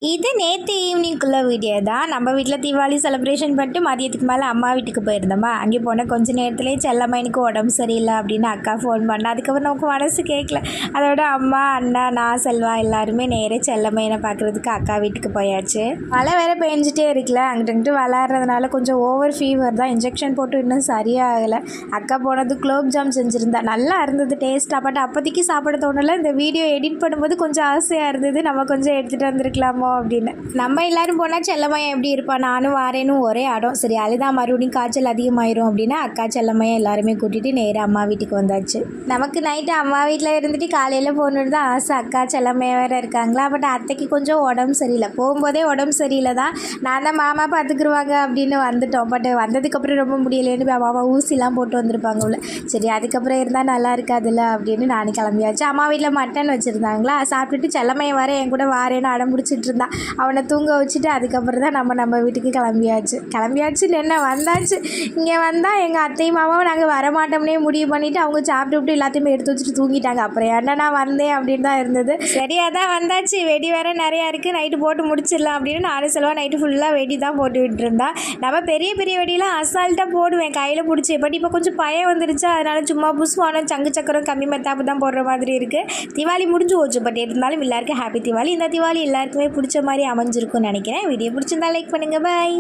இது நேற்று ஈவினிங்குள்ள வீடியோ தான். நம்ம வீட்டில் தீபாவளி செலிப்ரேஷன் பண்ணிட்டு மதியத்துக்கு மேலே அம்மா வீட்டுக்கு போயிருந்தோமா. அங்கே போனால் கொஞ்சம் நேரத்துலேயே செல்லம்மா எனக்கு உடம்பு சரியில்லை அப்படின்னு அக்கா ஃபோன் பண்ணா. அதுக்கப்புறம் நமக்கு மனசு கேட்கல. அதோட அம்மா, அண்ணா, நான், செல்வா எல்லாருமே நேரே செல்லம்மையனை பார்க்குறதுக்கு அக்கா வீட்டுக்கு போயாச்சு. மழை வேறு பெஞ்சிட்டே இருக்குல்ல, அங்கிட்டு விளாட்றதுனால கொஞ்சம் ஓவர் ஃபீவர் தான். இன்ஜெக்ஷன் போட்டு இன்னும் சரியாகலை. அக்கா போனது குலோப் ஜாம் செஞ்சுருந்தா, நல்லா இருந்தது டேஸ்ட்டாக. பட் அப்போதைக்கு சாப்பிட தோணலை. இந்த வீடியோ எடிட் பண்ணும்போது கொஞ்சம் ஆசையாக இருந்தது, நம்ம கொஞ்சம் எடுத்துகிட்டு வந்திருக்கலாமோ அப்படின்னு. நம்ம எல்லாரும் போனால் செல்லம்மையா எப்படி இருப்பா, நானும் வாரேன்னு ஒரே ஆடம். சரி அழுதா மறுபடியும் காய்ச்சல் அதிகமாயிரும் அப்படின்னா அக்கா செல்லம்மையா எல்லாருமே கூட்டிகிட்டு நேராக அம்மா வீட்டுக்கு வந்தாச்சு. நமக்கு நைட்டு அம்மா வீட்டில் இருந்துட்டு காலையில் போகணுன்னு தான் ஆசை. அக்கா செல்லம்மையா வேறு இருக்காங்களா. பட் அத்தைக்கு கொஞ்சம் உடம்பு சரியில்லை. போகும்போதே உடம்பு சரியில்லை தான். நான் தான் மாமா பார்த்துக்குருவாங்க அப்படின்னு வந்துட்டோம். பட் வந்ததுக்கப்புறம் ரொம்ப முடியலைன்னு மாமா ஊசிலாம் போட்டு வந்திருப்பாங்க உள்ள. சரி அதுக்கப்புறம் இருந்தால் நல்லா இருக்காதுல்ல அப்படின்னு நானும் கிளம்பியாச்சு. அம்மா வீட்டில் மட்டன் வச்சுருந்தாங்களா, சாப்பிட்டுட்டு செல்லம்மையை வர என் கூட வாரேன்னு அடம் பிடிச்சிட்டு இருந்தான். அவனை தூங்க வச்சுட்டு அதுக்கப்புறம் தான் நம்ம வீட்டுக்கு கிளம்பியாச்சுன்னு என்ன வந்தாச்சு. இங்கே வந்தால் எங்கள் அத்தையும் மாமாவும் நாங்கள் வரமாட்டோம்னே முடிவு பண்ணிவிட்டு அவங்க சாப்பிட்டு எல்லாத்தையுமே எடுத்து வச்சுட்டு தூங்கிட்டாங்க. அப்புறம் என்ன நான் வந்தேன் அப்படின்னு தான் இருந்தது. சரியாக தான் வந்தாச்சு. வெடி வேறு நிறையா இருக்குது, நைட்டு போட்டு முடிச்சிடலாம் அப்படின்னு நானும் செல்வா நைட்டு ஃபுல்லாக வெடி தான் போட்டு விட்டுருந்தா. நம்ம பெரிய பெரிய வெடியெலாம் அசால்ட்டாக போடுவேன் கையில் பிடிச்சி. பட் இப்போ கொஞ்சம் பயம் வந்துருச்சு, அதனால சும்மா புஷ்வானம், சங்கு சக்கரம், கம்மி மெத்தாப்பு தான் போடுற மாதிரி இருக்குது. தீபாவளி முடிஞ்சு போச்சு. பட் இருந்தாலும் எல்லாருக்கும் ஹாப்பி தீபாவளி. இந்த தீபாவளி எல்லாருக்குமே பிடிச்ச மாதிரி அமைஞ்சிருக்கும்னு நினைக்கிறேன். வீடியோ பிடிச்சிருந்தா லைக் பண்ணுங்கள். பாய்.